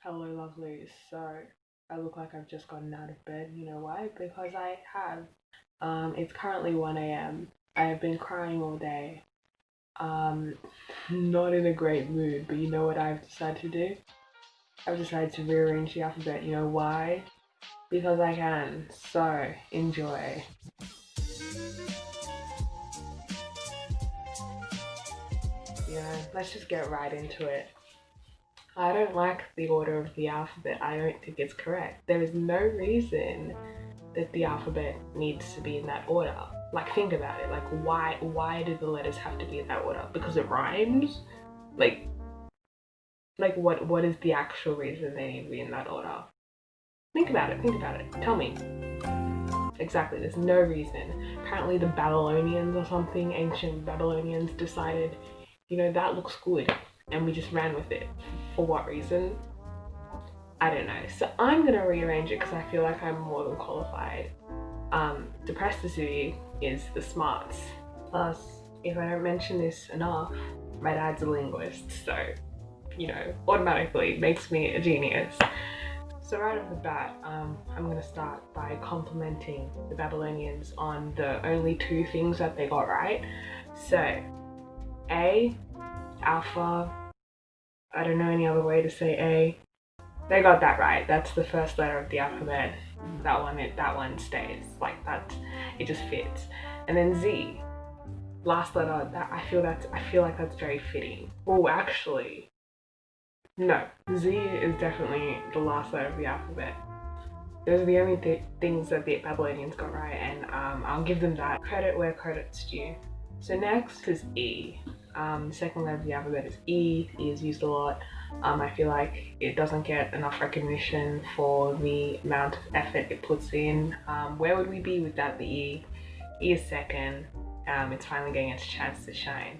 Hello, lovely. So I look like I've just gotten out of bed. You know why? Because I have. It's currently 1 a.m. I have been crying all day. Um, Not in a great mood, but you know what I've decided to do? I've decided to rearrange the alphabet. You know why? Because I can. So enjoy. Let's just get right into it. I don't like the order of the alphabet. I don't think it's correct. There is no reason that the alphabet needs to be in that order. Like, think about it. Like, why do the letters have to be in that order? Because it rhymes? Like what is the actual reason they need to be in that order? Think about it, think about it. Tell me. Exactly, there's no reason. Apparently the Babylonians or something, ancient Babylonians decided, that looks good, and we just ran with it. For what reason? I don't know. So I'm gonna rearrange it because I feel like I'm more than qualified. The Sibi is the smarts. Plus, if I don't mention this enough, my dad's a linguist, so automatically makes me a genius. So right off the bat, I'm gonna start by complimenting the Babylonians on the only two things that they got right. So, A, Alpha. I don't know any other way to say A. They got that right. That's the first letter of the alphabet. That one stays like that. It just fits. And then Z, last letter. I feel like that's very fitting. Oh, actually, no. Z is definitely the last letter of the alphabet. Those are the only things that the Babylonians got right, and I'll give them that credit where credit's due. So next is E. The second letter of the alphabet is E. E is used a lot. I feel like it doesn't get enough recognition for the amount of effort it puts in. Where would we be without the E? E is second. It's finally getting its chance to shine.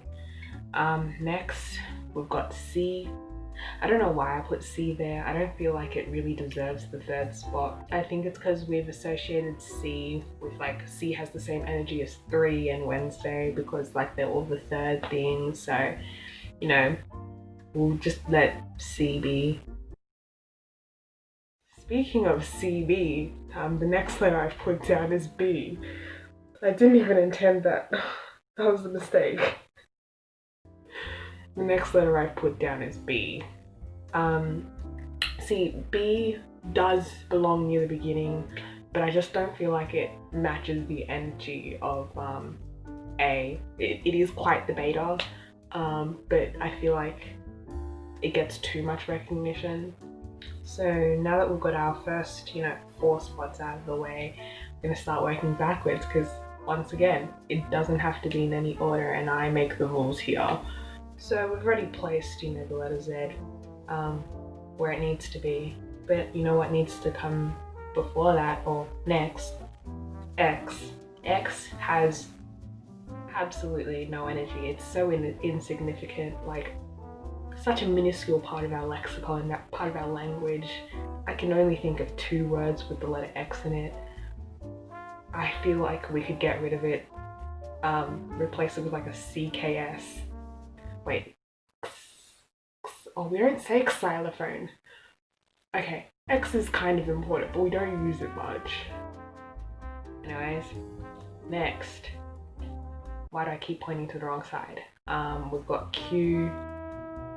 Next, we've got C. I don't know why I put C there. I don't feel like it really deserves the third spot. I think it's because we've associated C with, like, C has the same energy as 3 and Wednesday because, like, they're all the third thing. So, we'll just let C be. Speaking of CB, the next letter I've put down is B. I didn't even intend that. That was a mistake. The next letter I put down is B. See, B does belong near the beginning, but I just don't feel like it matches the energy of A. It is quite the beta, but I feel like it gets too much recognition. So now that we've got our first, 4 spots out of the way, we're gonna start working backwards because once again, it doesn't have to be in any order and I make the rules here. So we've already placed, the letter Z where it needs to be. But you know what needs to come before that or next? X. X has absolutely no energy. It's so insignificant, like such a minuscule part of our lexicon, that part of our language. I can only think of 2 words with the letter X in it. I feel like we could get rid of it, replace it with like a CKS. Wait. Oh, we don't say xylophone. Okay, X is kind of important, but we don't use it much. Anyways, next. Why do I keep pointing to the wrong side? We've got Q.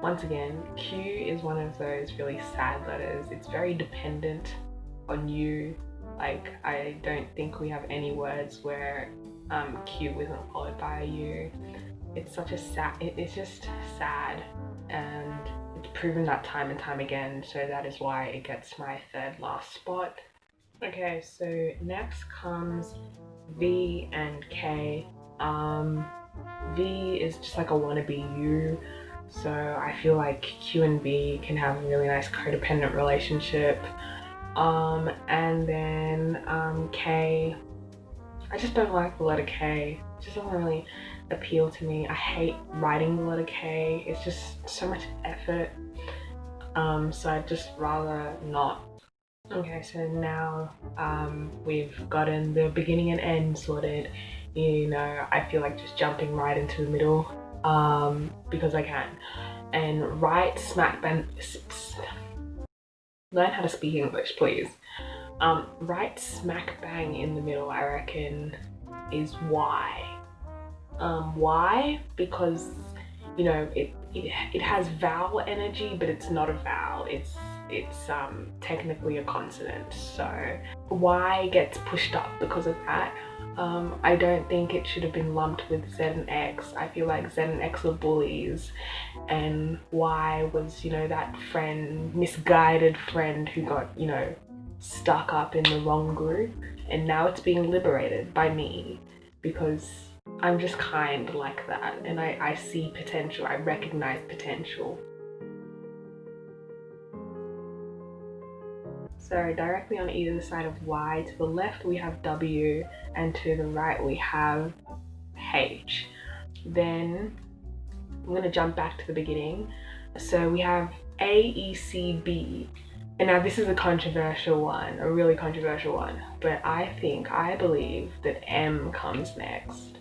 Once again, Q is one of those really sad letters. It's very dependent on you. Like, I don't think we have any words where Q isn't followed by a U. It's such a sad, it's just sad, and it's proven that time and time again, so that is why it gets my third last spot. Okay, so next comes V and K. V is just like a wannabe U. So I feel like Q and V can have a really nice codependent relationship. And then K, I just don't like the letter K. It just doesn't really appeal to me. I hate writing the letter K. It's just so much effort. So I'd just rather not. Okay, so now we've gotten the beginning and end sorted. I feel like just jumping right into the middle because I can. And right smack bang, Learn how to speak English, please. Right smack bang in the middle, I reckon, is Y. Why? Because, you know, it has vowel energy, but it's not a vowel. It's technically a consonant. So Y gets pushed up because of that. I don't think it should have been lumped with Z and X. I feel like Z and X were bullies, and Y was, you know, that friend, misguided friend who got, you know, stuck up in the wrong group, and now it's being liberated by me because I'm just kind like that, and I see potential, I recognize potential. So directly on either side of Y, to the left we have W, and to the right we have H. Then I'm gonna jump back to the beginning. So we have A, E, C, B. And now this is a controversial one, a really controversial one, but I believe that M comes next.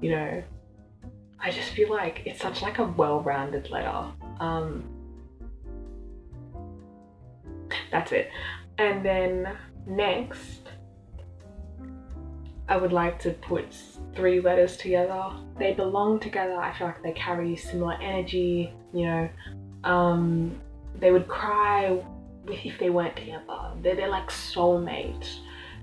You know, I just feel like it's such like a well-rounded letter. That's it. And then next, I would like to put 3 letters together. They belong together. I feel like they carry similar energy, you know. They would cry if they weren't together. They're like soulmates.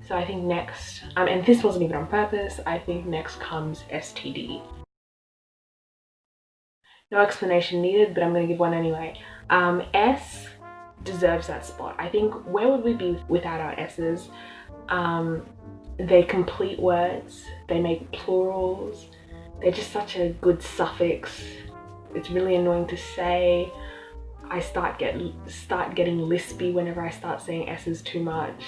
So I think next, and this wasn't even on purpose, I think next comes STD. No explanation needed, but I'm gonna give one anyway. S deserves that spot. I think, where would we be without our S's? They complete words, they make plurals, they're just such a good suffix. It's really annoying to say. I start getting lispy whenever I start saying S's too much.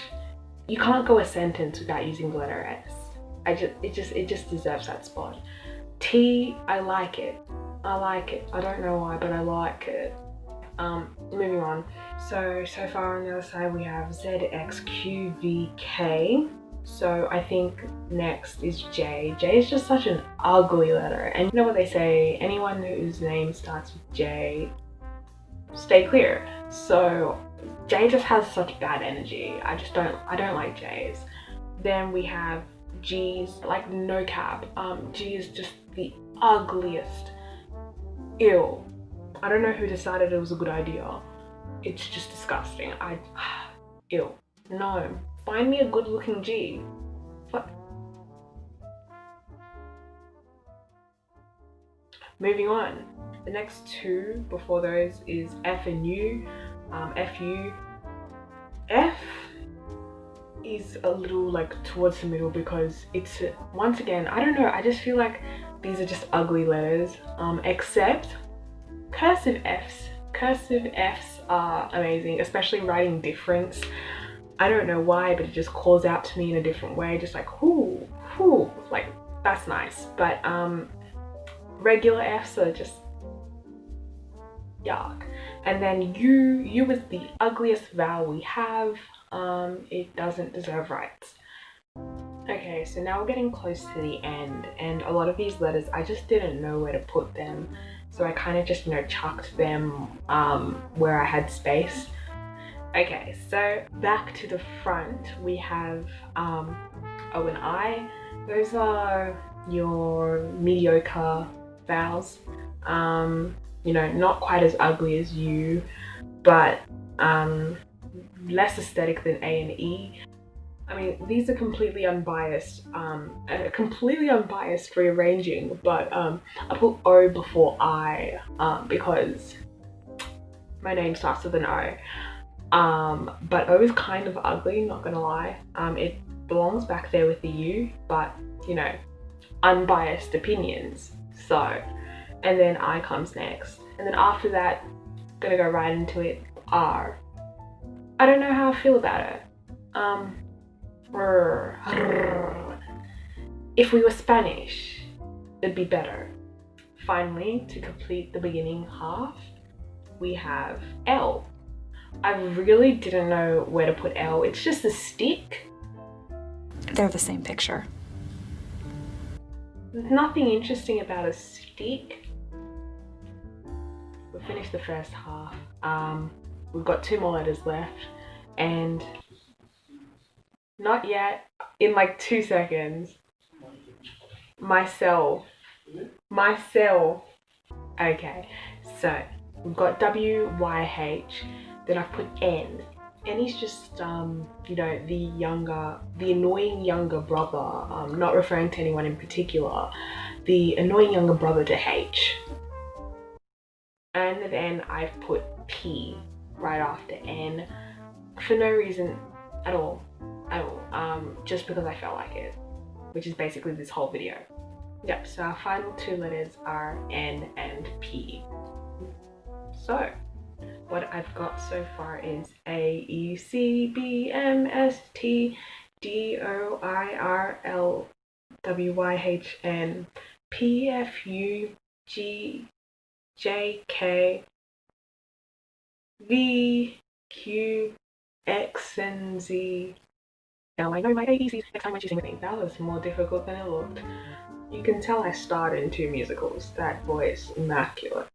You can't go a sentence without using the letter S. It just deserves that spot. T, I like it. I don't know why, but I like it. Moving on. So far on the other side we have Z, X, Q, V, K. So I think next is J. J is just such an ugly letter. And you know what they say, anyone whose name starts with J, stay clear. So J just has such bad energy. I don't like J's. Then we have G's, like no cap. G is just the ugliest. Ew. I don't know who decided it was a good idea. It's just disgusting. Ew. No. Find me a good looking G. What? Moving on. The next 2 before those is F and U. F is a little like towards the middle because it's, once again, I don't know, I just feel like these are just ugly letters, except cursive Fs. Cursive Fs are amazing, especially writing difference. I don't know why, but it just calls out to me in a different way, just like whoo, like that's nice. But regular Fs are just yuck. And then U is the ugliest vowel we have. It doesn't deserve rights. Okay, so now we're getting close to the end, and a lot of these letters I just didn't know where to put them, so I kind of just, you know, chucked them where I had space. Okay, so back to the front we have O and I. Those are your mediocre vowels. You know, not quite as ugly as U, but less aesthetic than A and E. I mean, these are completely unbiased, rearranging, but I put O before I because my name starts with an O. But O is kind of ugly, not gonna lie. It belongs back there with the U, but you know, unbiased opinions. So, and then I comes next, and then after that, gonna go right into it. R. I don't know how I feel about it. If we were Spanish, it'd be better. Finally, to complete the beginning half, we have L. I really didn't know where to put L. It's just a stick. They're the same picture. There's nothing interesting about a stick. We've finished the first half. We've got 2 more letters left. and not yet, in like 2 seconds, myself. Okay, so we've got WYH, then I've put N. N is just, you know, the annoying younger brother, not referring to anyone in particular, the annoying younger brother to H. And then I've put P right after N for no reason at all, just because I felt like it, which is basically this whole video. Yep, so our final 2 letters are N and P. So what I've got so far is A, E, C, B, M, S, T, D, O, I, R, L, W, Y, H, N, P, F, U, G, J, K, V, Q, X, and Z. Now I know my ABCs next time when you sing with me. That was more difficult than it looked. You can tell I starred in 2 musicals. That voice, immaculate.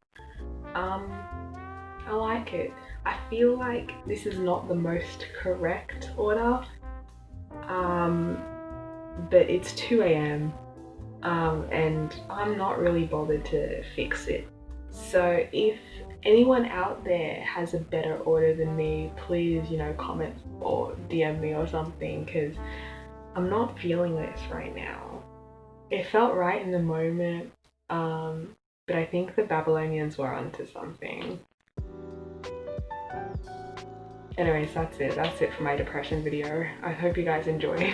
I like it. I feel like this is not the most correct order, but it's 2 a.m. And I'm not really bothered to fix it. So if anyone out there has a better order than me, please, you know, comment or DM me or something, because I'm not feeling this right now. It felt right in the moment, but I think the Babylonians were onto something. Anyways, that's it for my depression video. I hope you guys enjoyed.